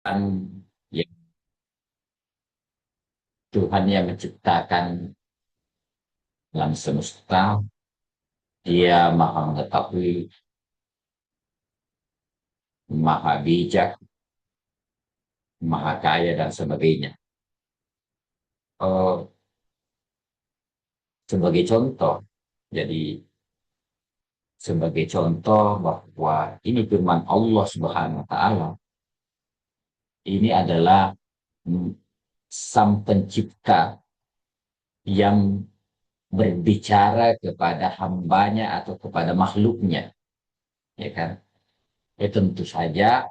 Kan ya, Tuhan yang menciptakan alam semesta, dia maha mengetahui, maha bijak, maha kaya dan sebagainya. Oh, sebagai contoh, jadi sebagai contoh bahwa ini firman Allah Subhanahu wa taala, ini adalah mm, sang pencipta yang berbicara kepada hambanya atau kepada makhluknya, ya kan? Tentu saja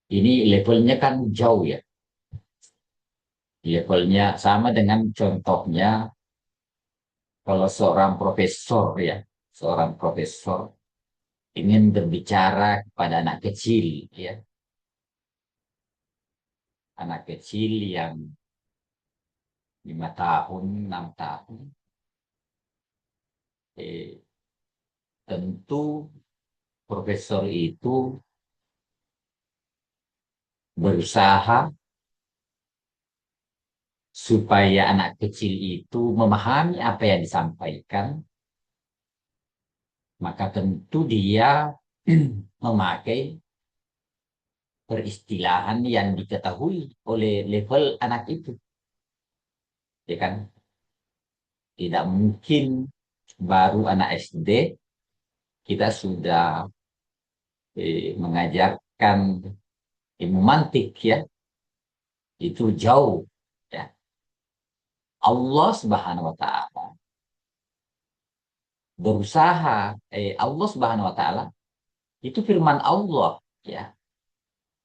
ini levelnya kan jauh ya. Levelnya sama dengan contohnya kalau seorang profesor ingin berbicara kepada anak kecil, ya, anak kecil yang 5 tahun, 6 tahun, eh, tentu profesor itu berusaha supaya anak kecil itu memahami apa yang disampaikan, maka tentu dia memakai peristilahan yang diketahui oleh level anak itu, ya kan? Tidak mungkin baru anak SD kita sudah mengajarkan ilmu mantik, ya, itu jauh, ya. Allah Subhanahu wa taala Allah Subhanahu wa taala itu firman Allah, ya.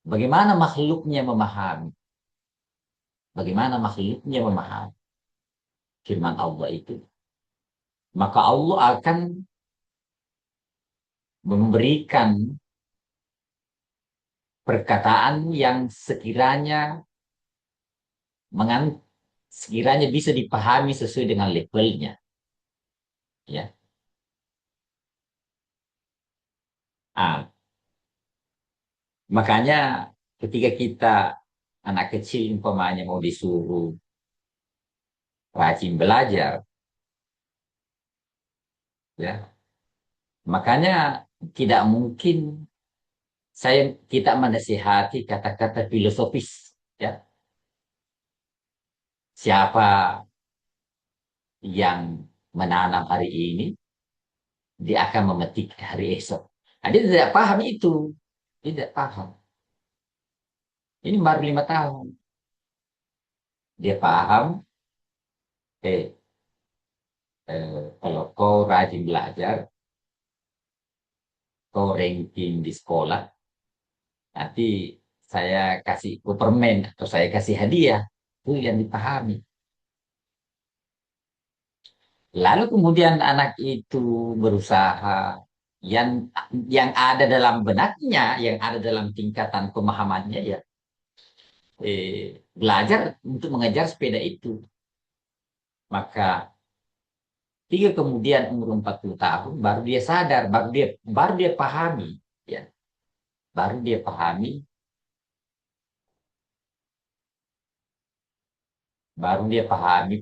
Bagaimana makhluknya memahami? Bagaimana makhluknya memahami firman Allah itu? Maka Allah akan memberikan perkataan yang mengan, sekiranya bisa dipahami sesuai dengan levelnya, ya. Ah, makanya ketika kita anak kecil umpamanya mau disuruh rajin belajar, ya, makanya tidak mungkin kita menasihati kata-kata filosofis, ya. Siapa yang menanam hari ini, dia akan memetik hari esok. Nah, dia tidak paham itu, tidak paham. Ini baru 5 tahun, dia paham. eh, Kalau kau rajin belajar, kau ranking di sekolah, nanti saya kasih kau permen atau saya kasih hadiah. Itu yang dipahami. Lalu kemudian anak itu berusaha, yang yang ada dalam benaknya, yang ada dalam tingkatan pemahamannya, ya, belajar untuk mengejar sepeda itu. Maka tiga kemudian umur 40 tahun baru dia sadar, baru dia pahami, ya, baru dia pahami,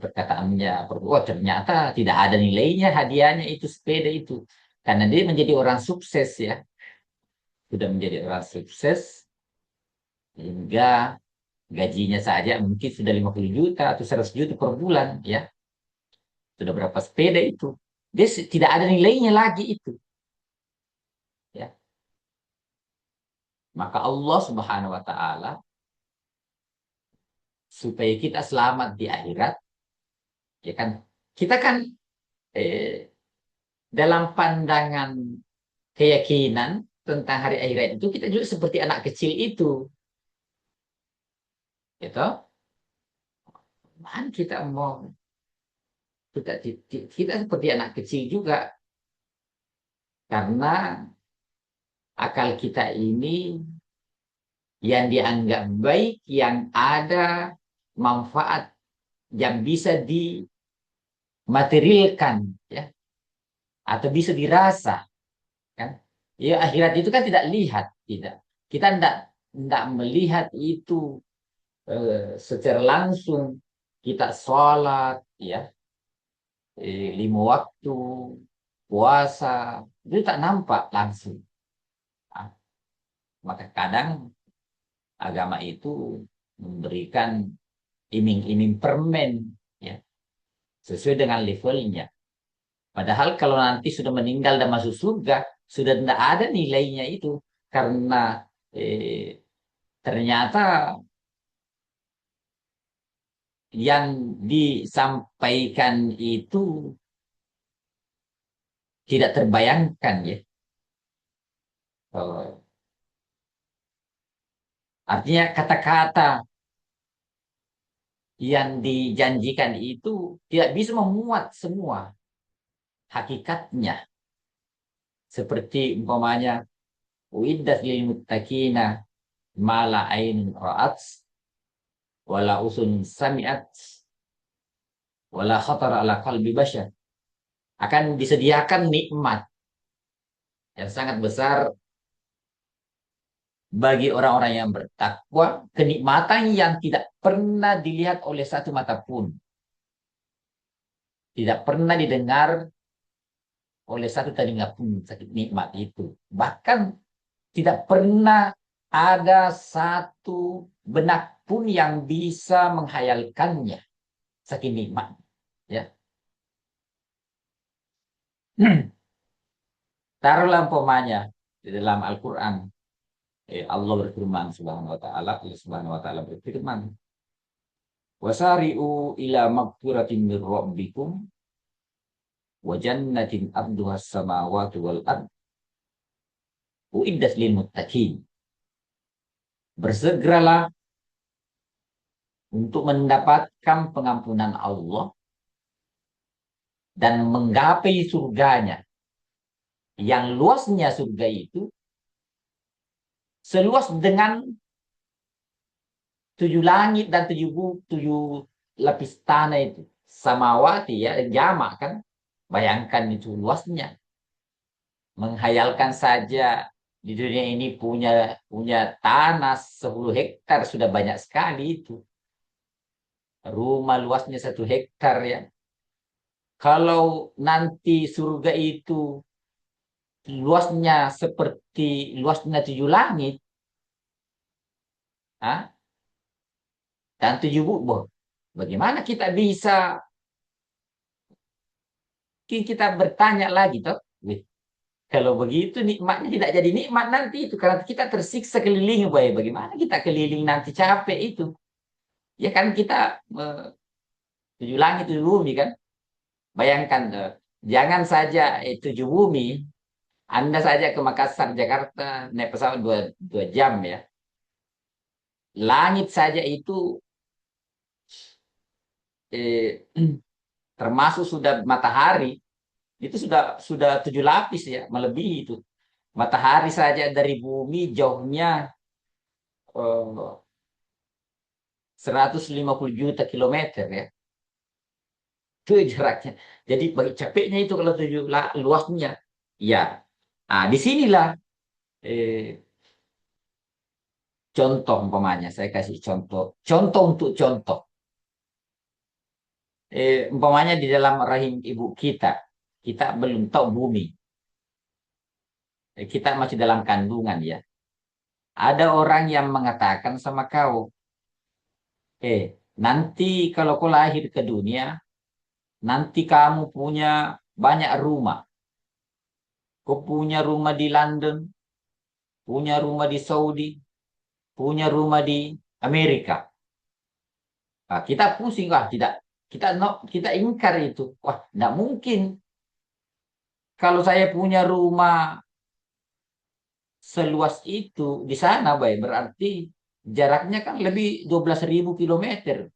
perkataannya. Oh, ternyata tidak ada nilainya hadiahnya itu sepeda itu. Karena dia menjadi orang sukses, ya. Sudah menjadi orang sukses, hingga gajinya saja mungkin sudah 50 juta atau 100 juta per bulan, ya. Sudah berapa sepeda itu. Dia tidak ada nilainya lagi itu, ya. Maka Allah Subhanahu wa taala, supaya kita selamat di akhirat, ya kan? Kita kan eh, dalam pandangan keyakinan tentang hari akhirat itu, kita juga seperti anak kecil itu, gitu. Man, kita seperti anak kecil juga, karena akal kita ini yang dianggap baik, yang ada manfaat yang bisa dimaterialkan, ya, atau bisa dirasa, kan? Ya, akhirat itu kan tidak lihat, tidak. Kita tidak. tidak melihat itu secara langsung, kita sholat, ya, 5 waktu, puasa, itu tak nampak langsung. Nah, maka kadang agama itu memberikan iming-iming permen, ya, sesuai dengan levelnya. Padahal kalau nanti sudah meninggal dan masuk surga, sudah tidak ada nilainya itu. Karena ternyata yang disampaikan itu tidak terbayangkan, ya. Eh, Artinya kata-kata yang dijanjikan itu tidak bisa memuat semua hakikatnya. Seperti umpamanya, uiddat lil muttaqina mala ainin ra'at wala usun sami'at wala khatar ala qalbi bashar. Akan disediakan nikmat yang sangat besar bagi orang-orang yang bertakwa, kenikmatan yang tidak pernah dilihat oleh satu mata pun, tidak pernah didengar oleh satu telinga pun sakit nikmat itu. Bahkan tidak pernah ada satu benak pun yang bisa menghayalkannya saking nikmat, ya. Taruhlah umpamanya di dalam Al-Quran, Allah berfirman subhanahu wa ta'ala, Allah subhanahu wa ta'ala berfirman, wasari'u ila magfiratin min rabbikum wa jannatin arduhas samawati wal ard uiddat lil muttaqin. Bersegeralah untuk mendapatkan pengampunan Allah dan menggapai surganya, yang luasnya surga itu seluas dengan 7 langit dan 7 lapis tanah itu. Samawati, ya, jamak kan. Bayangkan itu luasnya. Menghayalkan saja di dunia ini punya punya tanah 10 hektar sudah banyak sekali itu. Rumah luasnya 1 hektar, ya. Kalau nanti surga itu luasnya seperti luasnya 7 langit, ah, dan 7 bukit, bagaimana kita bisa, kita bertanya lagi toh, kalau begitu nikmatnya tidak jadi nikmat nanti itu karena kita tersiksa keliling, boy. Bagaimana kita keliling nanti capek itu? Ya kan kita 7 langit 7 bumi kan. Bayangkan, jangan saja 7 bumi, Anda saja ke Makassar Jakarta naik pesawat 2 jam, ya. Langit saja itu eh, termasuk sudah matahari itu sudah 7 lapis, ya, melebihi itu. Matahari saja dari bumi jauhnya 150 juta kilometer, ya. Itu jaraknya. Jadi bagi capeknya itu kalau luasnya. Ya. Nah, disinilah eh, contoh umpamanya. Saya kasih contoh. Contoh untuk contoh. Umpamanya di dalam rahim ibu kita. Kita belum tahu bumi. Kita masih dalam kandungan, ya. Ada orang yang mengatakan sama kau, nanti kalau kau lahir ke dunia, nanti kamu punya banyak rumah. Kau punya rumah di London, punya rumah di Saudi, punya rumah di Amerika. Nah, kita pusing, wah, tidak, kita no, kita ingkar itu. Wah, tidak mungkin. Kalau saya punya rumah seluas itu di sana, baik, berarti jaraknya kan lebih 12.000 kilometer.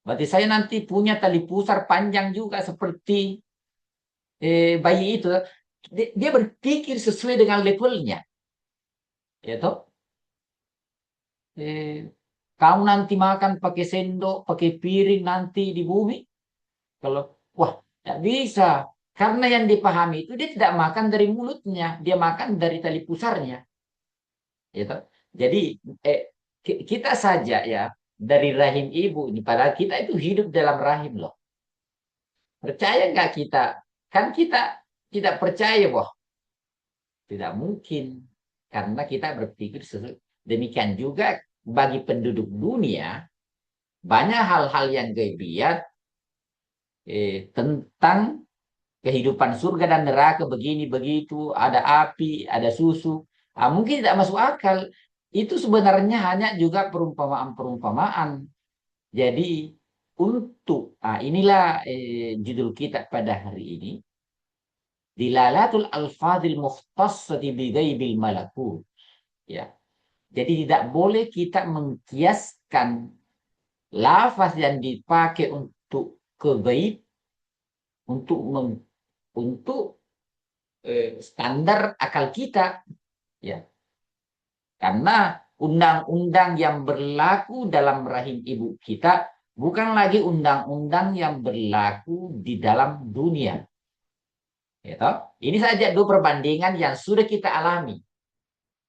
Berarti saya nanti punya tali pusar panjang juga seperti bayi itu. Dia berpikir sesuai dengan levelnya, ya toh. Eh, Kamu nanti makan pakai sendok, pakai piring nanti di bumi. Kalau, wah, tidak bisa. Karena yang dipahami itu dia tidak makan dari mulutnya, dia makan dari tali pusarnya. Ya toh? Jadi kita saja ya dari rahim ibu ini, padahal kita itu hidup dalam rahim loh. Percaya nggak kita? Kan kita tidak percaya, boh. Tidak mungkin. Karena kita berpikir demikian juga bagi penduduk dunia, banyak hal-hal yang gaibiat tentang kehidupan surga dan neraka begini begitu, ada api, ada susu. Mungkin tidak masuk akal. Itu sebenarnya hanya juga perumpamaan-perumpamaan. Jadi inilah judul kita pada hari ini, Dilalatul Alfadil Mukhtassati bi Ghaibil Malakut. Ya. Jadi tidak boleh kita mengkiaskan lafaz yang dipakai untuk kegaib untuk untuk standar akal kita, ya. Karena undang-undang yang berlaku dalam rahim ibu kita bukan lagi undang-undang yang berlaku di dalam dunia. Ya, ini saja dua perbandingan yang sudah kita alami.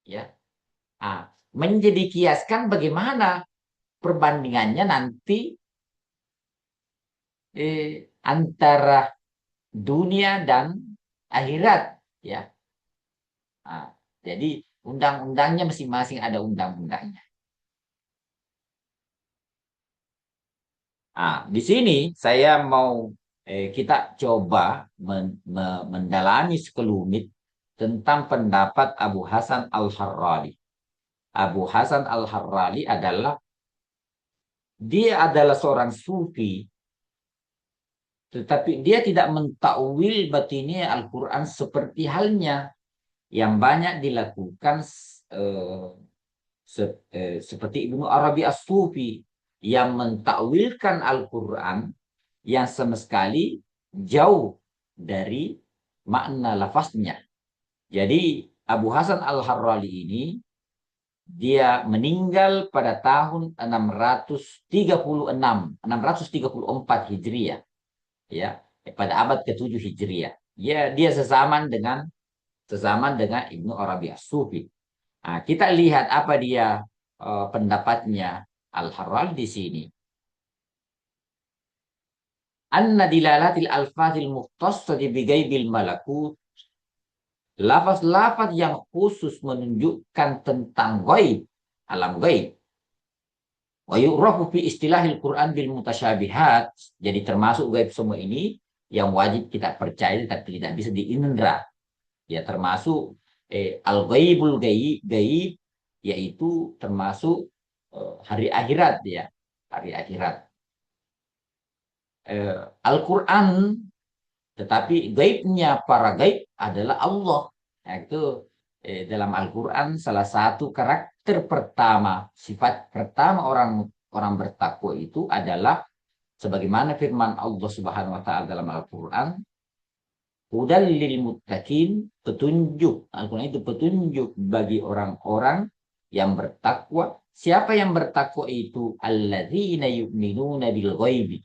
Ya, menjadi kiaskan bagaimana perbandingannya nanti antara dunia dan akhirat. Ya, jadi undang-undangnya masing-masing ada undang-undangnya. Di sini saya mau kita coba mendalami sekelumit tentang pendapat Abu Hasan Al-Harrali. Abu Hasan Al-Harrali adalah seorang sufi, tetapi dia tidak mentakwil batinnya Al-Quran seperti halnya yang banyak dilakukan eh, seperti Ibnu Arabi As-Sufi yang mentakwilkan Al-Quran yang sama sekali jauh dari makna lafaznya. Jadi Abu Hasan Al-Harrali ini dia meninggal pada tahun 634 Hijriah, ya, pada abad ke-7 Hijriah. Ya, dia sezaman dengan Ibnu Arabi As-Sufi. Kita lihat apa dia pendapatnya Al-Harrali di sini. Anna dilalatil alfazil mukhtassati bigaibil malakut, lafaz-lafaz yang khusus menunjukkan tentang gaib, alam gaib. Wa yu'rafu fi istilahil Quran bil mutasyabihat. Jadi termasuk gaib semua ini yang wajib kita percaya tapi tidak bisa diindra. Ya, termasuk al-ghaibul gaib, yaitu termasuk hari akhirat, ya, hari akhirat. Al-Quran, tetapi gaibnya para gaib adalah Allah. Nah, itu dalam Al-Quran salah satu karakter pertama, sifat pertama orang orang bertakwa itu adalah sebagaimana firman Allah Subhanahu wa taala dalam Al-Quran, hudal lil muttaqin, petunjuk. Al-Quran itu petunjuk bagi orang-orang yang bertakwa. Siapa yang bertakwa itu? Alladzina yu'minuna bil ghaibi,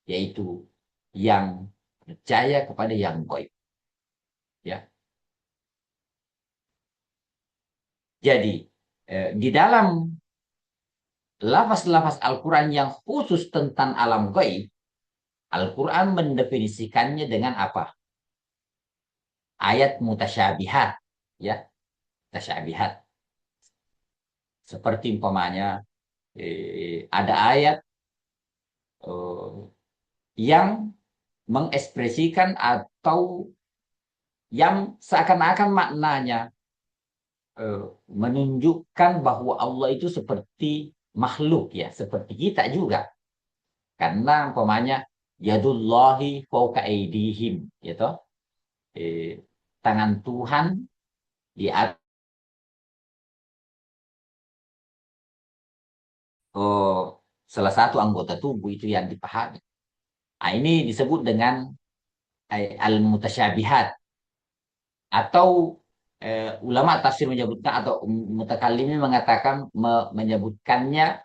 yaitu yang percaya kepada yang gaib. Ya. Jadi di dalam lafaz-lafaz Al-Quran yang khusus tentang alam gaib, Al-Quran mendefinisikannya dengan apa? Ayat mutasyabihat, ya, mutasyabihat. Seperti umpamanya ada ayat yang mengekspresikan atau yang seakan-akan maknanya menunjukkan bahwa Allah itu seperti makhluk, ya, seperti kita juga. Karena umpamanya yadullahi fauqa aidihim, gitu. Tangan Tuhan di atas salah satu anggota tubuh itu yang dipahami. Ini disebut dengan al-mutasyabihat, atau ulama tafsir menyebutkan atau mutakallimin mengatakan menyebutkannya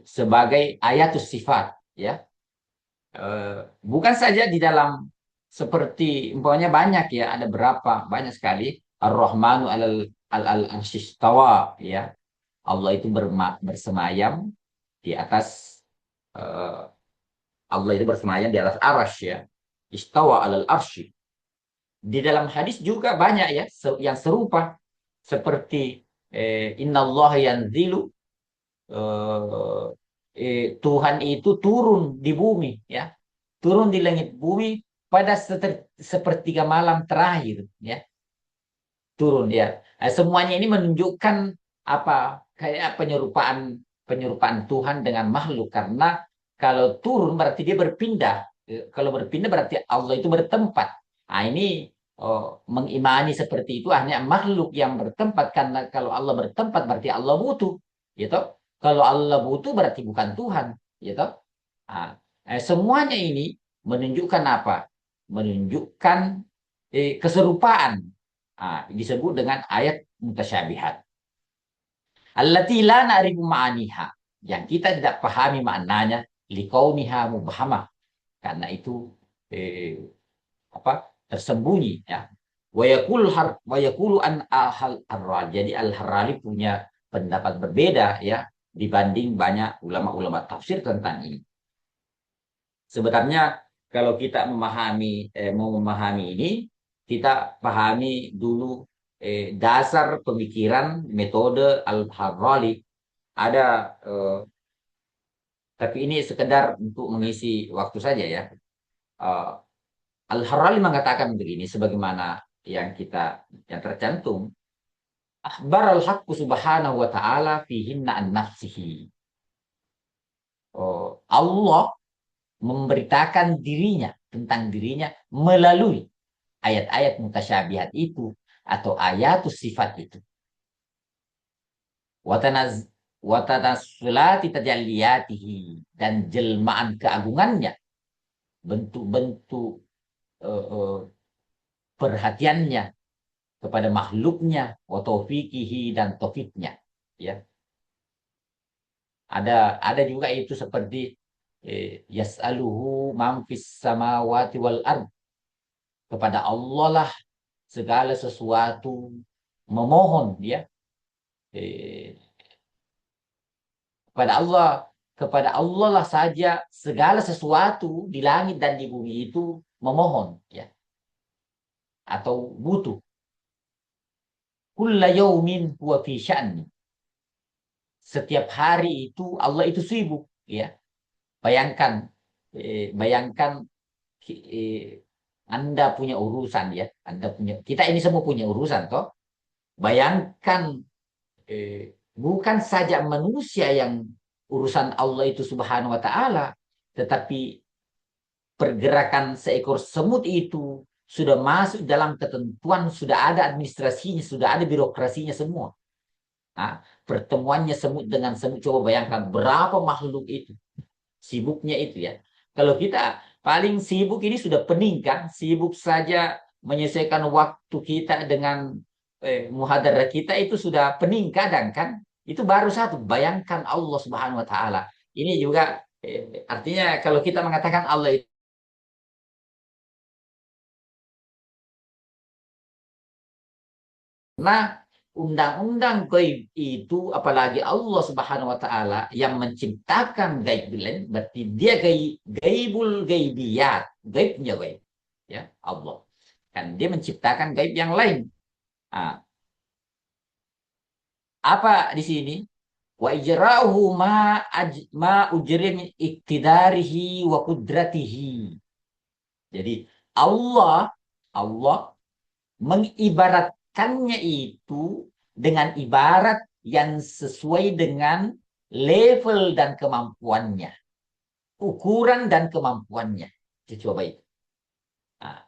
sebagai ayatus sifat, ya. Bukan saja di seperti umpamanya banyak, ya, ada berapa banyak sekali Ar-Rahmanu al-arsyistawa, ya. Allah itu bersemayam di atas, eh, Allah itu bersemayam di atas arasy, ya. Istawa alal arsy. Di dalam hadis juga banyak ya yang serupa, seperti innallaha yanzilu, Tuhan itu turun di bumi, ya, turun di langit bumi pada sepertiga malam terakhir, ya, turun, ya. Semuanya ini menunjukkan apa, kayak penyerupaan penyerupaan Tuhan dengan makhluk, karena kalau turun berarti dia berpindah. Kalau berpindah berarti Allah itu bertempat. Nah, ini, mengimani seperti itu hanya makhluk yang bertempat, karena kalau Allah bertempat berarti Allah butuh, gitu. Kalau Allah butuh berarti bukan Tuhan, gitu. Nah, semuanya ini menunjukkan apa? Menunjukkan keserupaan. Disebut dengan ayat mutasyabihat. Allati la na'rifu ma'aniha. Yang kita tidak pahami maknanya, liqauniha mubhamah. Karena itu eh, tersembunyi, ya. Wa yaqulu an al-Harrali. Jadi al-Harrali punya pendapat berbeda, ya, dibanding banyak ulama-ulama tafsir tentang ini. Sebenarnya kalau kita mau memahami ini, kita pahami dulu dasar pemikiran metode Al-Harrali. Ada, tapi ini sekedar untuk mengisi waktu saja, ya. Eh, Al-Harrali mengatakan begini, sebagaimana yang tercantum, akhbar al-haqqu subhanahu wa ta'ala fihinna an nafsihi. Allah memberitakan dirinya tentang dirinya melalui ayat-ayat mutasyabihat itu, atau ayatus sifat itu. Watanaz Watanazulati tajalliyatihi, dan jelmaan keagungannya, bentuk-bentuk eh, perhatiannya kepada makhluknya, wa taufiqihi, dan taufiknya, ya. Ada juga itu seperti yas'aluhu man fis samawati wal ard. Kepada Allah lah segala sesuatu memohon, ya. Eh, kepada Allah lah saja segala sesuatu di langit dan di bumi itu memohon, ya, atau butuh. Kulla yaumin huwa fi sya'ni. Setiap hari itu Allah itu sibuk, ya. Bayangkan, bayangkan, Anda punya urusan, ya. Kita ini semua punya urusan, toh. Bayangkan, bukan saja manusia yang urusan Allah itu subhanahu wa ta'ala, tetapi pergerakan seekor semut itu sudah masuk dalam ketentuan, sudah ada administrasinya, sudah ada birokrasinya semua. Nah, pertemuannya semut dengan semut, coba bayangkan berapa makhluk itu, sibuknya itu, ya. Kalau kita paling sibuk ini sudah pening, kan, sibuk saja menyesuaikan waktu kita dengan muhadarah kita itu sudah pening kadang, kan. Itu baru satu, bayangkan Allah Subhanahu wa taala. Ini juga artinya kalau kita mengatakan Allah itu, nah, undang-undang gaib itu, apalagi Allah Subhanahu wa taala yang menciptakan gaib, berarti dia gaibul gaibiyat, gaibnya gaib, ya, Allah. Kan dia menciptakan gaib yang lain. Nah, apa di sini? Wa ijra'uhu ma ujri min iktidarihi wa kudratihi. Jadi Allah Allah mengibaratkannya itu dengan ibarat yang sesuai dengan level dan kemampuannya, ukuran dan kemampuannya. Coba itu. Nah,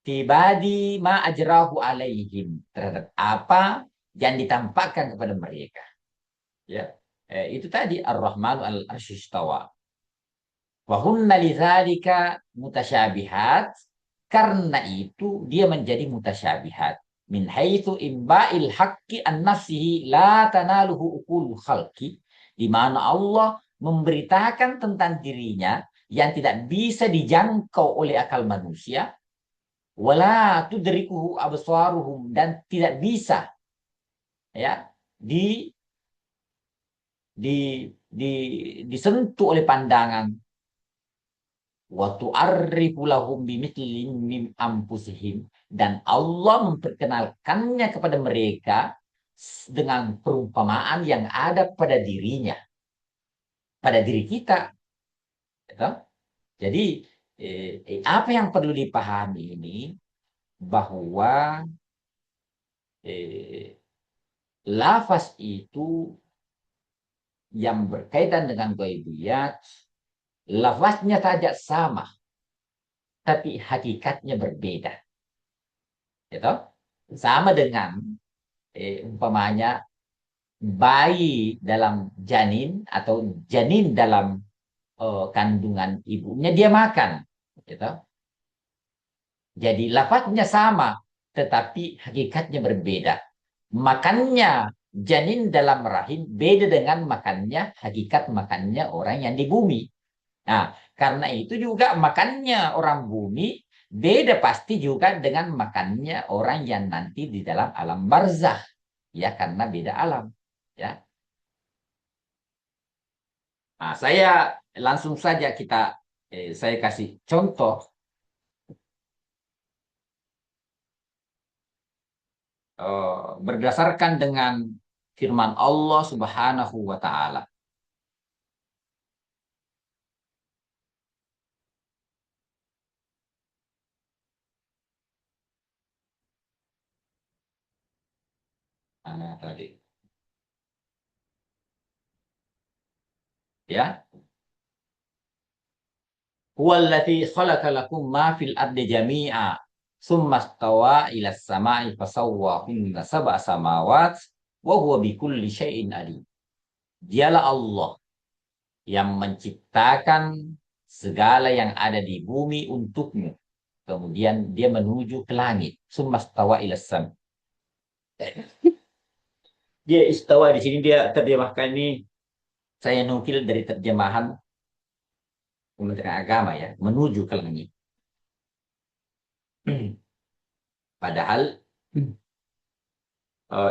tibadi ma ajrahu alaihim, terhadap apa yang ditampakkan kepada mereka, ya. Itu tadi Ar-Rahmanu al-Arsyistawa. Wa hunna lidzalika mutasyabihat, karena itu dia menjadi mutasyabihat. Min haitsu imba'il haqqi an nafsihi la tanaluhu uqulul khalqi, di mana Allah memberitakan tentang dirinya yang tidak bisa dijangkau oleh akal manusia, wala tudrikuhu absaruhum, dan tidak bisa ya di di di disentuh oleh pandangan. Wa tu'arrifu lahum bimithli min anfusihim, dan Allah memperkenalkannya kepada mereka dengan perumpamaan yang ada pada dirinya, pada diri kita, gitu. Jadi apa yang perlu dipahami ini, bahwa eh, lafaz itu yang berkaitan dengan ghaibiyat, lafaznya saja sama, tapi hakikatnya berbeda, gitu. Sama dengan umpamanya bayi dalam janin atau janin dalam kandungan ibunya dia makan, gitu. Jadi lafaznya sama, tetapi hakikatnya berbeda. Makannya janin dalam rahim beda dengan makannya, hakikat makannya orang yang di bumi. Nah, karena itu juga makannya orang bumi beda pasti juga dengan makannya orang yang nanti di dalam alam barzah, ya, karena beda alam, ya. Nah, saya langsung saja saya kasih contoh berdasarkan dengan firman Allah Subhanahu wa taala. Nah, tadi ya, huwallazi khalaqa lakum ma fil ardi jami'a tsumma stawa ila samai fasawwahunna sab'a samawat wa huwa bikulli syai'in alim. Dialah Allah yang menciptakan segala yang ada di bumi untukmu. Kemudian dia menuju ke langit. Tsumma stawa ila sam. Dia istawa di sini dia terjemahkan ini, saya nukil dari terjemahan Kementerian Agama, ya, menuju ke langit. Padahal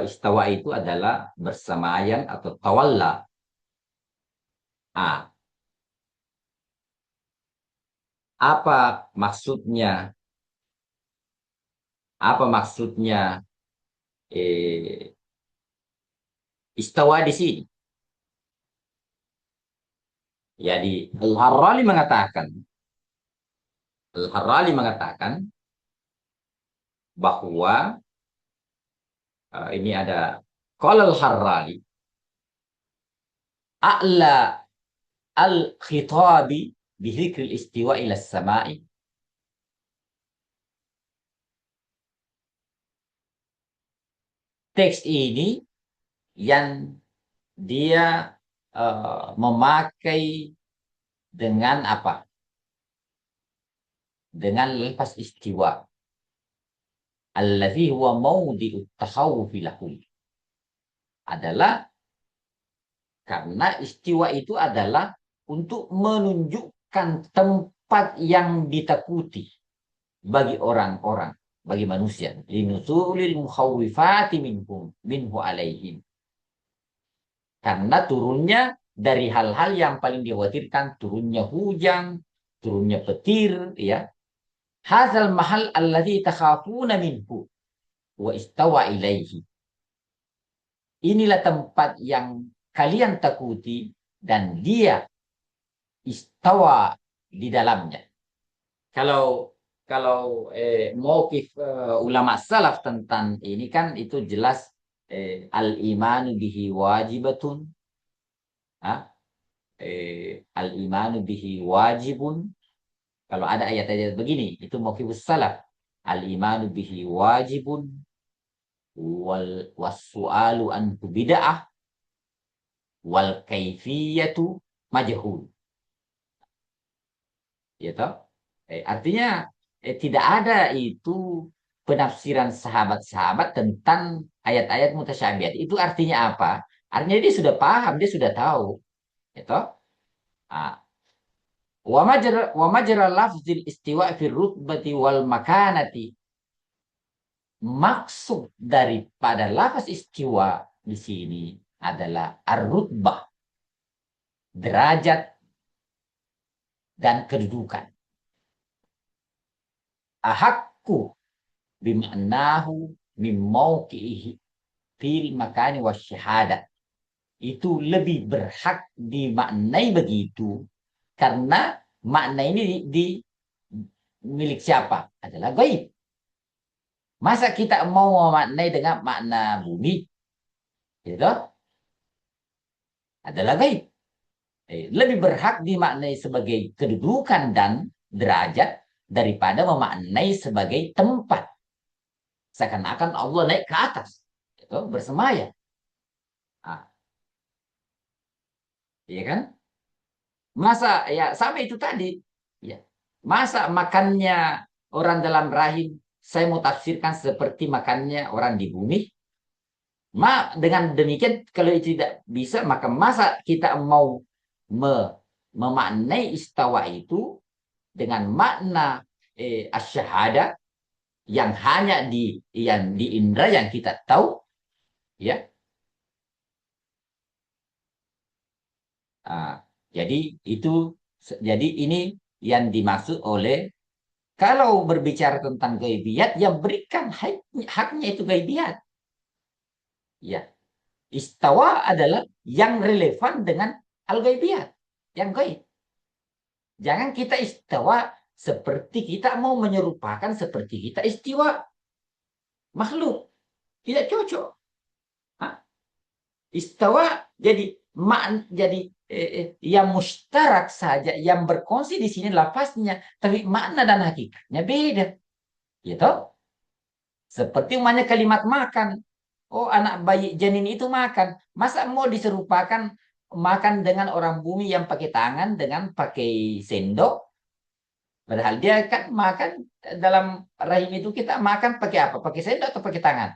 istawa itu adalah bersemayam atau tawalla. Ah, apa maksudnya? Apa maksudnya eh, istawa di sini? Jadi Al-Harrali mengatakan bahwa ini ada qala Al-Harrali a'la al-khitabi bihikril istiwa ila samai. Teks ini yang dia memakai dengan apa? Dengan lafaz istiwa. Allazi huwa mawdi'ut takhawufi lahum. Adalah karena istiwa itu adalah untuk menunjukkan tempat yang ditakuti bagi orang-orang, bagi manusia. Linusulil mukhawifati minhu alaihim. Karena turunnya dari hal-hal yang paling dikhawatirkan, turunnya hujan, turunnya petir, ya. Hazal mahal alladzi takhafuna minhu wa istawa ilaihi. Inilah tempat yang kalian takuti dan dia istawa di dalamnya. Kalau kalau mauqif ulama salaf tentang ini kan itu jelas, al-imanu bihi wajibatun, al-imanu bihi wajibun. Kalau ada ayat-ayat begini, itu mauqifus salaf. Al-imanu bihi wajibun wal wasu'alu anhu bid'ah wal kaifiyatu majhul. Ya toh? Artinya tidak ada itu penafsiran sahabat-sahabat tentang ayat-ayat mutasyabihat. Itu artinya apa? Artinya dia sudah paham, dia sudah tahu. Ya toh? Ah, Wa majra lafzil istiwa fi rutbati wal makanati. Maksud daripada lafaz istiwa di sini adalah ar-rutbah, derajat dan kedudukan. Ahakku bima'nahu min mauqi'ihi fil makani wasyahadah. Itu lebih berhak dimaknai begitu karena makna ini di milik siapa? Adalah gaib. Masa kita mau memaknai dengan makna bumi? Gitu? Adalah gaib. Lebih berhak dimaknai sebagai kedudukan dan derajat daripada memaknai sebagai tempat. Seakan-akan Allah naik ke atas, gitu, bersemayam. Nah, iya kan? Masa ya sama itu tadi. Ya. Masa makannya orang dalam rahim saya mau tafsirkan seperti makannya orang di bumi? Dengan demikian kalau itu tidak bisa maka masa kita mau memaknai istawa itu dengan makna asyhadah yang hanya di indera yang kita tahu, ya. Nah, jadi itu jadi ini yang dimaksud oleh kalau berbicara tentang gaibiyat yang berikan haknya itu gaibiyat. Ya, istawa adalah yang relevan dengan al-gaibiyat, yang gaib. Jangan kita istawa seperti kita mau menyerupakan seperti kita istiwa makhluk. Tidak cocok. Hah? Istawa jadi yang mustarak saja, yang berkongsi di sini lafaznya, tapi makna dan hakikatnya beda. Gitu. Seperti umumnya kalimat makan. Oh, anak bayi janin itu makan. Masa mau diserupakan makan dengan orang bumi yang pakai tangan dengan pakai sendok? Padahal dia kan makan dalam rahim itu kita makan pakai apa? Pakai sendok atau pakai tangan?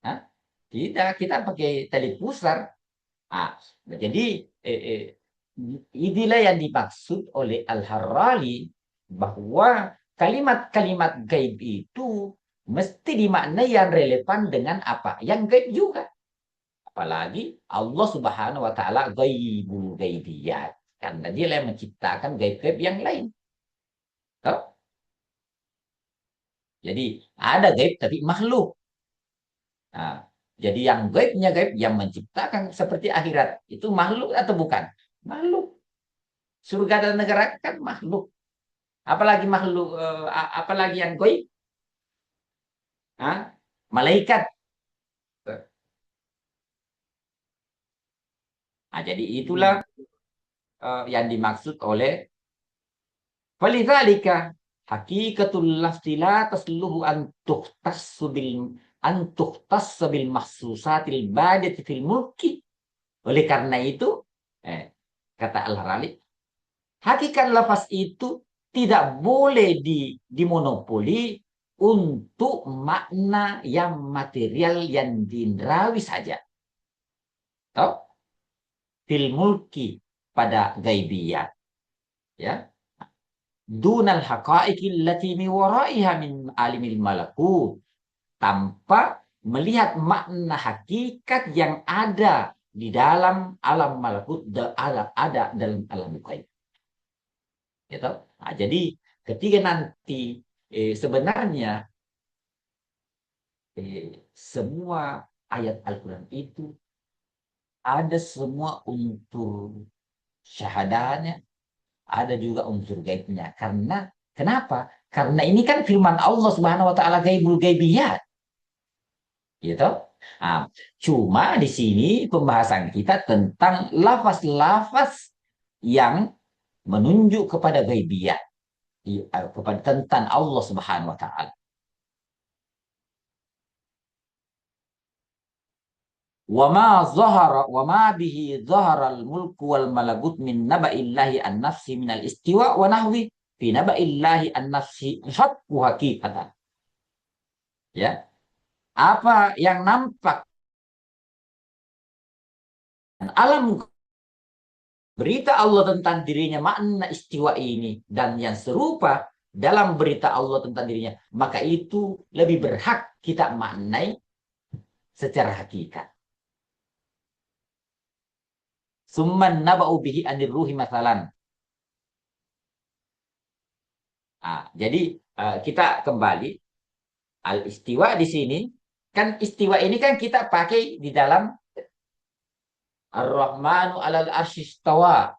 Hah? Tidak, kita pakai tali pusar. Ah, jadi inilah yang dimaksud oleh Al-Harrali bahwa kalimat-kalimat gaib itu mesti dimaknai yang relevan dengan apa? Yang gaib juga. Apalagi Allah Subhanahu wa taala gaibul gaibiyat. Karena dia yang menciptakan gaib-gaib yang lain. Tahu? Jadi ada gaib tapi makhluk. Nah, jadi yang gaibnya gaib yang menciptakan seperti akhirat itu makhluk atau bukan? Makhluk. Surga dan negara kan makhluk. Apalagi makhluk, apalagi yang gaib? Hah? Malaikat. Nah, jadi itulah yang dimaksud oleh Falidzalika hakikatul lafzi la tasluhu an tuhtassu bil mahsusatil badati fil mulki. Oleh karena itu, eh, kata Al-Harali, hakikat lafaz itu tidak boleh dimonopoli untuk makna yang material yang diindrawi saja. Tahu? Fil mulki pada gaibiyat, ya. Dunal haqaiqi allati mi waraiha min alimil malakut, tanpa melihat makna hakikat yang ada di dalam alam malakut, ada dalam alam gaib. Gitu? Nah, jadi ketika nanti sebenarnya semua ayat Al-Quran itu ada semua unsur syahadahnya, ada juga unsur gaibnya. Karena kenapa? Karena ini kan firman Allah Subhanahu wa taala gaibul gaibiyat. Gitu. Nah, cuma di sini pembahasan kita tentang lafaz-lafaz yang menunjuk kepada gaibiyat, kepada tentang Allah Subhanahu wa taala. Wa ma bihi zahara al-mulku wal malakut min naba'illahi an-nafsi min al-istiwa wa nahwi fi naba'illahi an-nafsi haqqu haqiqatan. Ya, apa yang nampak alam berita Allah tentang dirinya, makna istiwa ini, dan yang serupa dalam berita Allah tentang dirinya, maka itu lebih berhak kita maknai secara hakikat. Summan naba'u bihi anir ruhi masalan. Jadi kita kembali al istiwa di sini, kan istiwa ini kan kita pakai di dalam Ar-Rahmanu alal arsyistawa.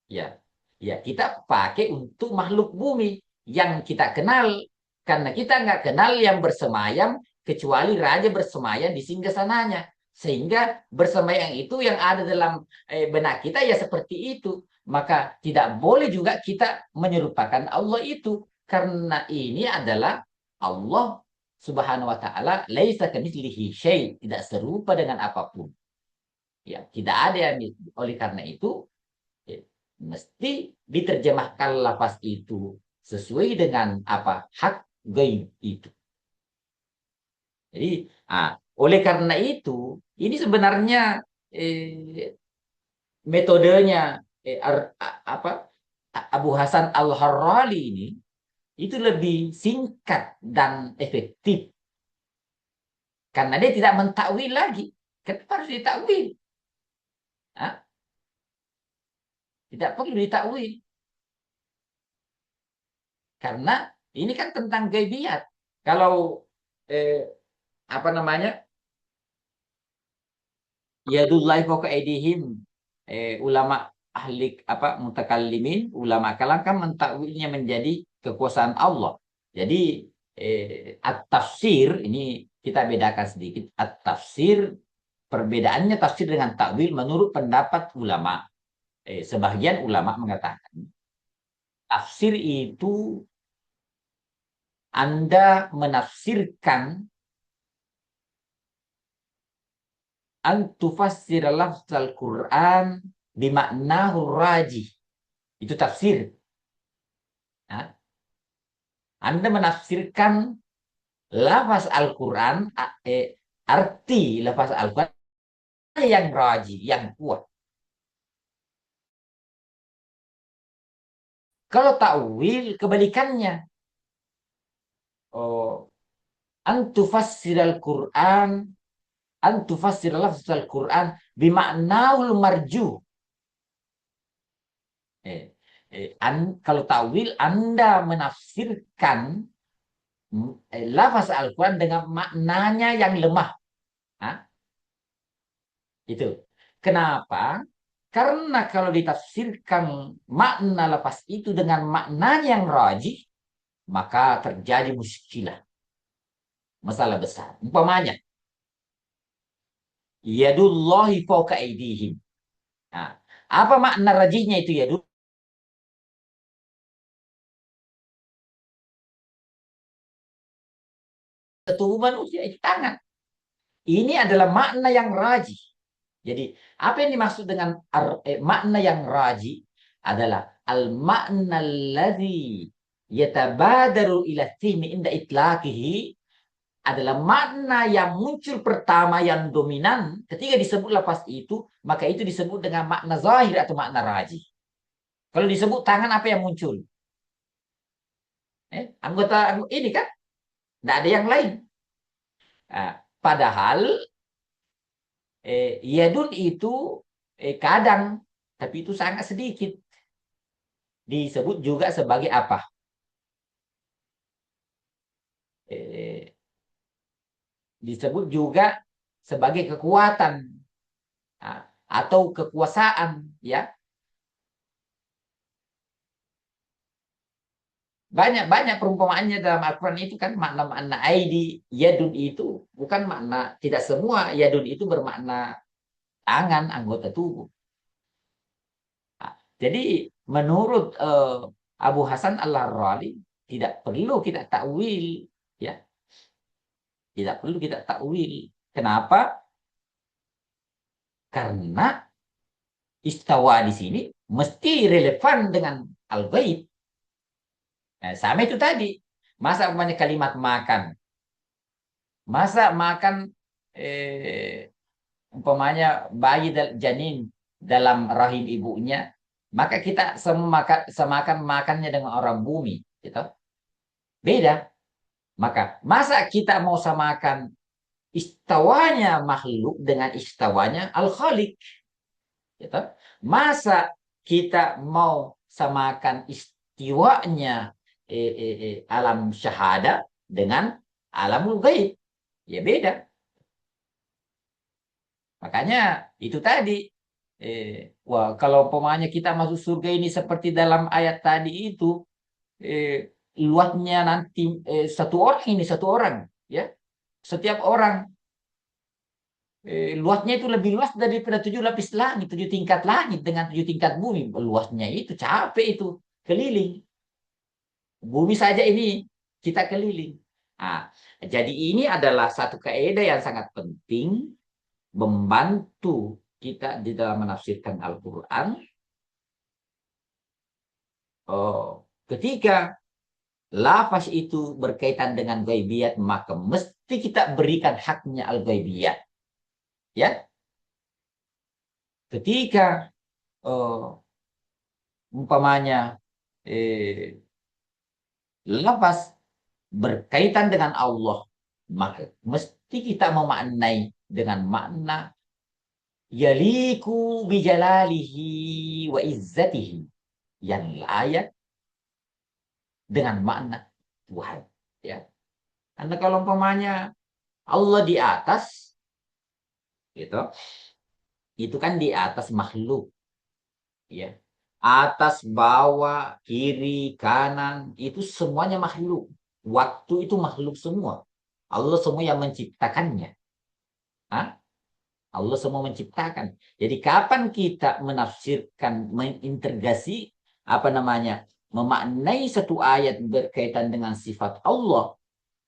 Ya, ya kita pakai untuk makhluk bumi yang kita kenal, karena kita nggak kenal yang bersemayam kecuali raja bersemayam di singgasananya. Sehingga bersemayam itu yang ada dalam benak kita ya seperti itu. Maka tidak boleh juga kita menyerupakan Allah itu, karena ini adalah Allah Subhanahu wa taala, laisa kamitslihi syai, tidak serupa dengan apapun. Ya, tidak ada yang, oleh karena itu ya, mesti diterjemahkan lafaz itu sesuai dengan apa hak gaib itu. Jadi, oleh karena itu, ini sebenarnya eh, metodenya apa Abu Hasan Al-Harrali ini itu lebih singkat dan efektif karena dia tidak mentakwil lagi. Kenapa harus ditakwil? Hah? Tidak perlu ditakwil karena ini kan tentang gaibiat. Kalau eh, apa namanya, yadullahi fawqa aydihim, ulama ahli apa mutakallimin, ulama kalam kan mentakwilnya menjadi kekuasaan Allah. Jadi at-tafsir ini kita bedakan sedikit. At-tafsir, perbedaannya tafsir dengan takwil menurut pendapat ulama. Sebagian ulama mengatakan tafsir itu Anda menafsirkan antufassir lafzal Quran bimaknahu rajih. Itu tafsir. Nah, Anda menafsirkan lafaz Al-Quran, arti lafaz Al-Quran yang rajih, yang kuat. Kalau takwil kebalikannya. Oh, antufassir Al-Quran, antufassir lafaz Al-Quran bimaknahu marju. Kalau takwil Anda menafsirkan lafaz Al-Quran dengan maknanya yang lemah. Hah? Itu. Kenapa? Karena kalau ditafsirkan makna lafaz itu dengan makna yang rajih, maka terjadi muskilah. Masalah besar. Umpamanya, yadullahi fawqa aydihim. Nah, apa makna rajihnya itu yadul? Tubuh manusia itu tangan. Ini adalah makna yang rajih. Jadi, apa yang dimaksud dengan makna yang rajih adalah al-makna alladhi yatabadaru ila timi inda itlaqihi, adalah makna yang muncul pertama yang dominan ketika disebut lafaz itu, maka itu disebut dengan makna zahir atau makna rajih. Kalau disebut tangan, apa yang muncul? Anggota ini kan, tidak ada yang lain. Padahal yadun itu kadang, tapi itu sangat sedikit. Disebut juga sebagai apa? Eh, Disebut juga sebagai kekuatan atau kekuasaan, ya. Banyak perumpamaannya dalam Al-Quran itu kan makna-makna aidi, yadun itu bukan makna, tidak semua yadun itu bermakna tangan, anggota tubuh. Jadi menurut Abu Hasan Al-Harrali tidak perlu kita takwil, ya, tidak perlu kita takwil. Kenapa? Karena istawa di sini mesti relevan dengan al-ghaib. Nah, sama itu tadi. Masa umpamanya kalimat makan. Masa makan umpamanya bayi janin dalam rahim ibunya, maka kita semakan makannya dengan orang bumi, gitu. Beda. Maka masa kita mau samakan istawanya makhluk dengan istawanya al-Khaliq, gitu. Masa kita mau samakan istiwanya alam syahada dengan alamul ghaib, ya beda. Makanya itu tadi, wah kalau umpamanya kita masuk surga ini seperti dalam ayat tadi itu, luasnya nanti satu orang ini satu orang, ya setiap orang luasnya itu lebih luas daripada 7 lapis langit, 7 tingkat langit dengan 7 tingkat bumi. Luasnya itu capek itu keliling bumi saja ini kita keliling. Nah, jadi ini adalah satu kaidah yang sangat penting membantu kita di dalam menafsirkan Al-Quran. Oh, ketika lafaz itu berkaitan dengan gaibiyat, maka mesti kita berikan haknya al-gaibiyat. Ya, ketika oh, umpamanya lafaz berkaitan dengan Allah, maka mesti kita memaknai dengan makna yaliku bijalalihi wa izzatihi, yang layak dengan makna Tuhan, ya. Karena kalau umpamanya Allah di atas, gitu, itu kan di atas makhluk, ya. Atas, bawah, kiri, kanan, itu semuanya makhluk. Waktu itu makhluk semua. Allah semua yang menciptakannya. Hah? Allah semua menciptakan. Jadi kapan kita menafsirkan, mengintegrasi, apa namanya, memaknai satu ayat berkaitan dengan sifat Allah,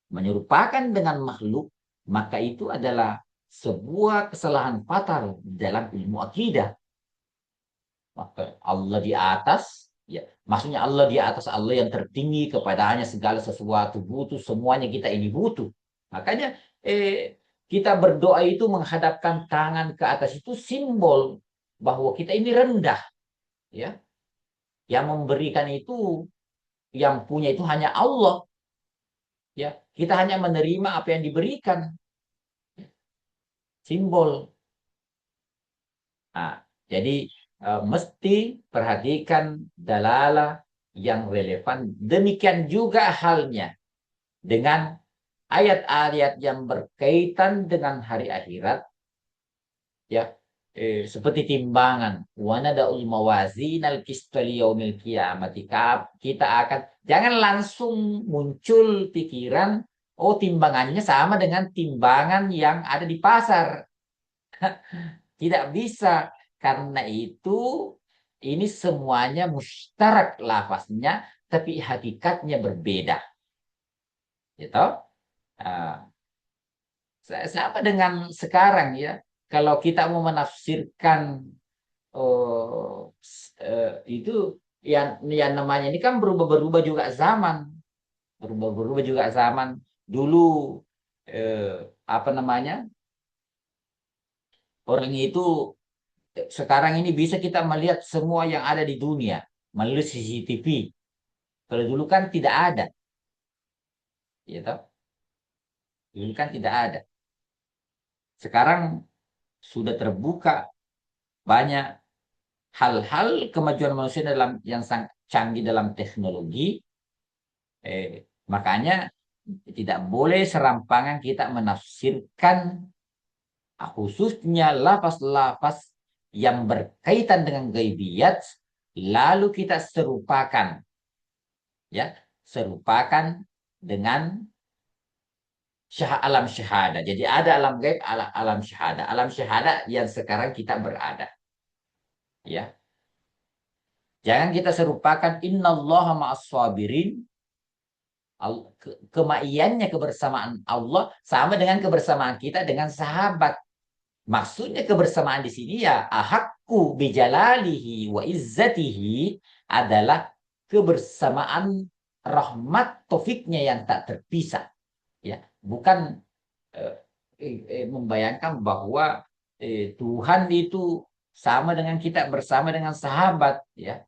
menyerupakan dengan makhluk, maka itu adalah sebuah kesalahan fatal dalam ilmu akidah. Maka Allah di atas, ya, maksudnya Allah di atas, Allah yang tertinggi, kepadanya segala sesuatu butuh, semuanya kita ini butuh. Makanya kita berdoa itu menghadapkan tangan ke atas, itu simbol bahwa kita ini rendah, ya. Yang memberikan itu, yang punya itu hanya Allah, ya. Kita hanya menerima apa yang diberikan, simbol. Nah, jadi mesti perhatikan dalalah yang relevan. Demikian juga halnya dengan ayat-ayat yang berkaitan dengan hari akhirat, ya. Seperti timbangan, wa nada'ul mawazinal qista liyaumil qiyamati. Kita akan, jangan langsung muncul pikiran, oh timbangannya sama dengan timbangan yang ada di pasar. Tidak bisa. Karena itu ini semuanya mustarak lafaznya, tapi hakikatnya berbeda. Gitu. Nah, sama dengan sekarang, ya. Kalau kita mau menafsirkan itu yang namanya ini kan berubah-berubah juga zaman. Berubah-berubah juga zaman. Dulu apa namanya? Orang itu sekarang ini bisa kita melihat semua yang ada di dunia melalui CCTV. Kalau dulu kan tidak ada, ya toh? Dulu kan tidak ada. Sekarang sudah terbuka banyak hal-hal kemajuan manusia dalam yang sangat canggih dalam teknologi. Makanya tidak boleh serampangan kita menafsirkan khususnya lapas-lapas yang berkaitan dengan gaibiyat, lalu kita serupakan, ya, serupakan dengan alam syahada. Jadi ada alam gaib, alam syahada. Alam syahada yang sekarang kita berada. Ya. Jangan kita serupakan innallaha ma'as sabirin. Kemaiannya kebersamaan Allah sama dengan kebersamaan kita dengan sahabat. Maksudnya kebersamaan di sini ya ahakku bijalalihi wa izzatihi adalah kebersamaan rahmat taufiknya yang tak terpisah. Ya, bukan membayangkan bahwa Tuhan itu sama dengan kita bersama dengan sahabat, ya.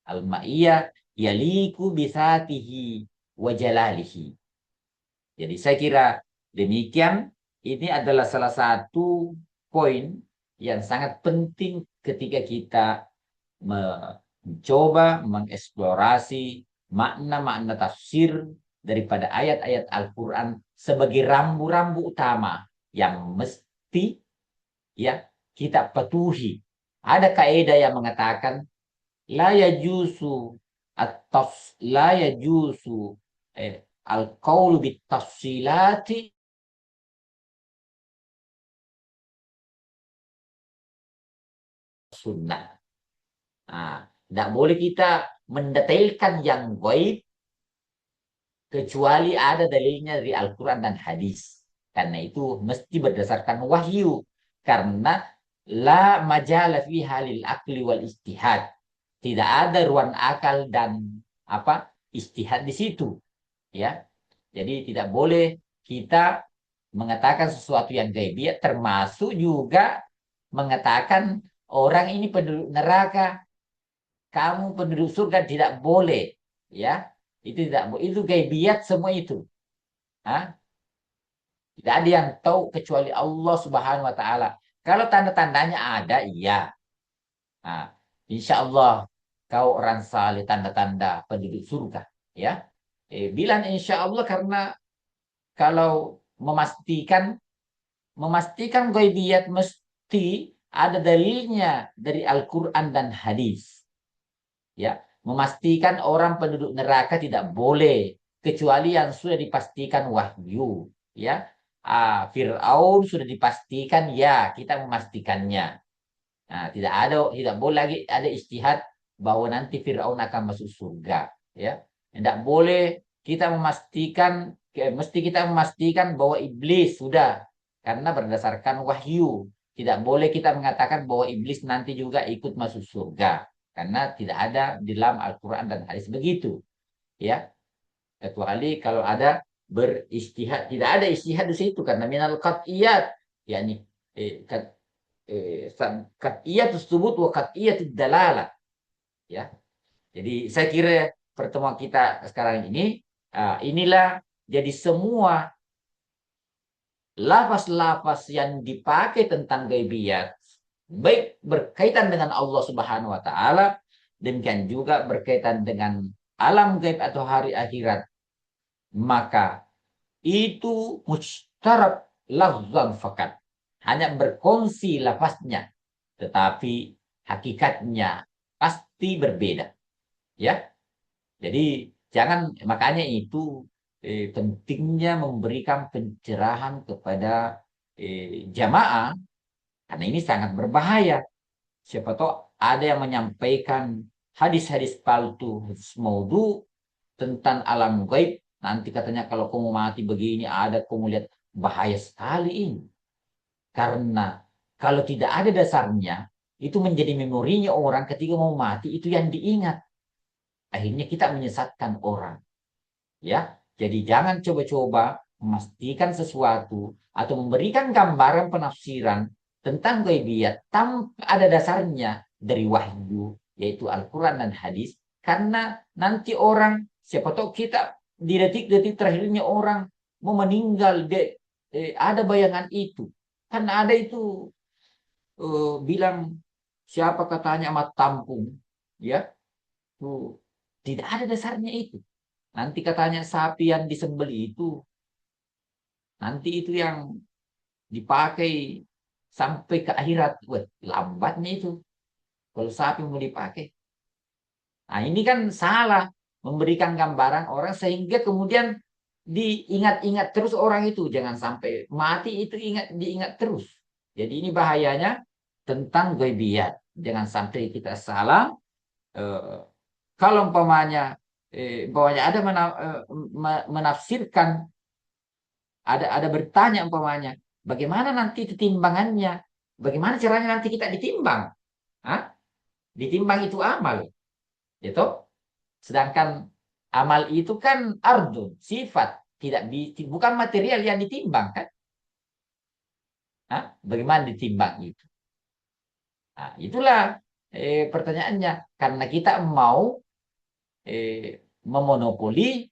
Al-ma'iyah yaliku bisatihi wa jalalihi. Jadi saya kira demikian, ini adalah salah satu poin yang sangat penting ketika kita mencoba mengeksplorasi makna-makna tafsir daripada ayat-ayat Al-Quran sebagai rambu-rambu utama yang mesti, ya, kita patuhi. Ada kaidah yang mengatakan la yajusu la yajusu al-qaulu bit-tafsilati sunnah. Nah, tidak boleh kita mendetailkan yang gaib kecuali ada dalilnya dari Al-Quran dan hadis. Karena itu mesti berdasarkan wahyu. Karena la majala fi halil akli wal istihad. Tidak ada ruang akal dan apa istihad di situ. Ya, jadi tidak boleh kita mengatakan sesuatu yang gaibiyat, termasuk juga mengatakan orang ini penduduk neraka, kamu penduduk surga, tidak boleh, ya. Itu tidak boleh, itu gaibiyat semua itu. Hah? Tidak ada yang tahu kecuali Allah Subhanahu wa taala. Kalau tanda-tandanya ada, iya. Nah, insya Allah kau orang saleh, tanda-tanda penduduk surga, ya. Bilang insya Allah karena kalau memastikan ghaibiyat mesti ada dalilnya dari Al-Quran dan hadis. Ya, memastikan orang penduduk neraka tidak boleh kecuali yang sudah dipastikan wahyu. Ya, Fir'aun sudah dipastikan, ya, kita memastikannya. Nah, tidak boleh lagi ada istihad bahwa nanti Fir'aun akan masuk surga. Ya, tidak boleh kita mesti kita memastikan bahwa iblis sudah, karena berdasarkan wahyu. Tidak boleh kita mengatakan bahwa iblis nanti juga ikut masuk surga, karena tidak ada di dalam Al-Quran dan hadis begitu. Ya, kecuali kalau ada beristihad, tidak ada istihad di situ karena minal qat'iyat, yakni qat'iyat tersebut wa qat'iyat dalalah, ya. Jadi saya kira pertemuan kita sekarang ini, inilah jadi semua lafaz-lafaz yang dipakai tentang gaibiyat, baik berkaitan dengan Allah Subhanahu wa taala, demikian juga berkaitan dengan alam gaib atau hari akhirat, maka itu mustarak lafzan fakat, hanya berkongsi lafaznya, tetapi hakikatnya pasti berbeda, ya. Jadi jangan, makanya itu pentingnya memberikan pencerahan kepada jamaah, karena ini sangat berbahaya. Siapa tahu ada yang menyampaikan hadis-hadis palsu, hadis maudhu tentang alam gaib. Nanti katanya kalau kamu mati begini, ada kamu lihat, bahaya sekali ini. Karena kalau tidak ada dasarnya, itu menjadi memorinya orang ketika mau mati, itu yang diingat. Akhirnya kita menyesatkan orang. Ya, jadi jangan coba-coba memastikan sesuatu atau memberikan gambaran penafsiran tentang gaibiyat tanpa ada dasarnya dari wahyu, yaitu Al-Quran dan hadis. Karena nanti orang, siapa tahu kita di detik-detik terakhirnya orang mau meninggal, ada bayangan itu. Kan ada itu bilang siapa katanya amat tampung, ya, tuh tidak ada dasarnya itu. Nanti katanya sapi yang disembeli itu, nanti itu yang dipakai sampai ke akhirat. Wah, lambatnya itu kalau sapi mau dipakai. Nah, ini kan salah, memberikan gambaran orang sehingga kemudian diingat-ingat terus orang itu. Jangan sampai mati itu diingat terus. Jadi ini bahayanya tentang ghaibiyat. Jangan sampai kita salah. Eh, Kalau umpamanya ada menafsirkan, ada bertanya umpamanya, bagaimana nanti timbangannya? Bagaimana caranya nanti kita ditimbang? Hah? Ditimbang itu amal, gitu. Sedangkan amal itu kan ardun, sifat, tidak bukan material yang ditimbang kan? Hah? Bagaimana ditimbang itu? Nah, itulah pertanyaannya. Karena kita mau memonopoli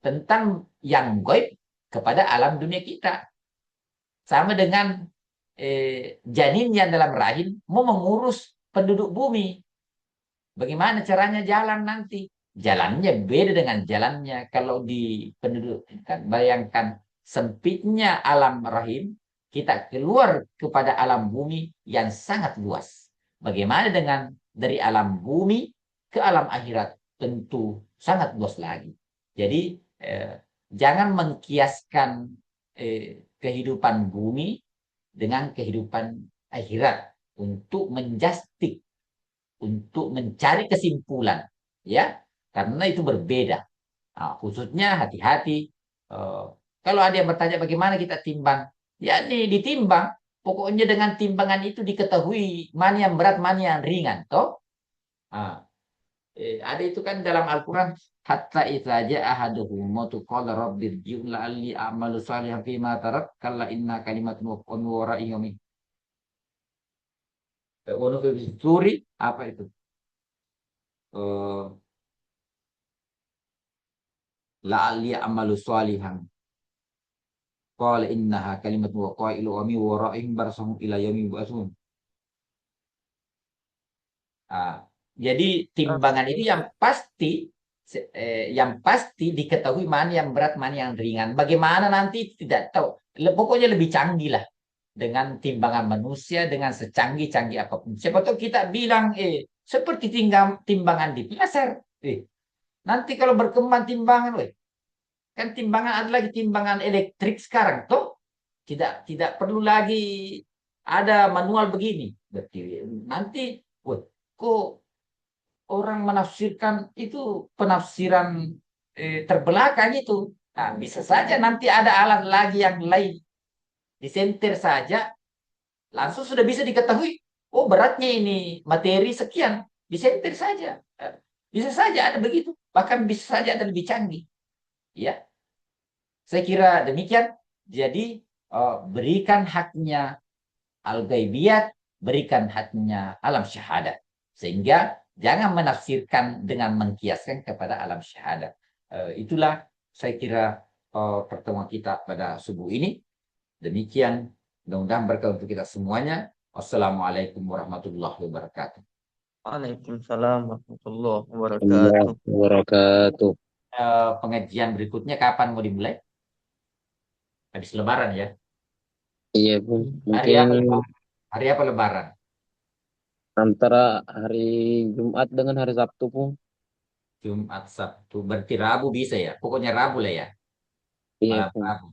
tentang yang gaib kepada alam dunia kita. Sama dengan janin yang dalam rahim mau mengurus penduduk bumi. Bagaimana caranya jalan nanti? Jalannya beda dengan jalannya kalau di penduduk. Kan bayangkan sempitnya alam rahim, kita keluar kepada alam bumi yang sangat luas. Bagaimana dengan dari alam bumi ke alam akhirat? Tentu sangat luas lagi. Jadi jangan mengkiaskan kehidupan bumi dengan kehidupan akhirat untuk menjustik, untuk mencari kesimpulan, ya, karena itu berbeda. Nah, khususnya hati-hati. eh, Kalau ada yang bertanya bagaimana kita timbang, ya ini ditimbang. Pokoknya dengan timbangan itu diketahui mana yang berat, mana yang ringan, toh. Ah, ada itu kan dalam Al-Quran, hatta idza ahaduhum mautu qala rabbi irji'un la'alli a'malu salihan fima tarak kalla inna kalimatun wa wara'i suri apa itu? Eh, la'alli a'malu salihan qala innaha kalimatun wa qailu wa min wara'ihim barsahum ila yaumi yub'atsun. Ah, jadi Ah, timbangan itu yang pasti diketahui mana yang berat, mana yang ringan. Bagaimana nanti tidak tahu. Pokoknya lebih canggih lah dengan timbangan manusia dengan secanggih-canggih apapun. Siapa tahu kita bilang seperti timbangan di pasar. Nanti kalau berkembang timbangan, kan timbangan ada lagi timbangan elektrik sekarang, toh tidak perlu lagi ada manual begini. Berarti nanti, wah, kok orang menafsirkan itu penafsiran terbelakang itu. Nah, bisa saja nanti ada alat lagi yang lain disentir saja langsung sudah bisa diketahui. Oh, beratnya ini materi sekian, disentir saja. Eh, Bisa saja ada begitu, bahkan bisa saja ada lebih canggih. Ya, saya kira demikian. Jadi berikan haknya al-ghaibiyat, berikan haknya alam syahadat. Sehingga jangan menafsirkan dengan mengkiaskan kepada alam syahadat. Itulah saya kira pertemuan kita pada subuh ini. Demikian, mudah-mudahan berkah untuk kita semuanya. Wassalamualaikum warahmatullahi wabarakatuh. Waalaikumsalam warahmatullahi Allah wabarakatuh. wabarakatuh. Pengajian berikutnya kapan mau dimulai? Habis Lebaran ya. Iya, Bu. Hari Mungkin apa? Hari apa Lebaran? antara hari Jumat dengan hari Sabtu, Bu. Jumat, Sabtu. Berarti Rabu bisa ya. Pokoknya Rabu lah ya. Iya, Malam Bu. Rabu.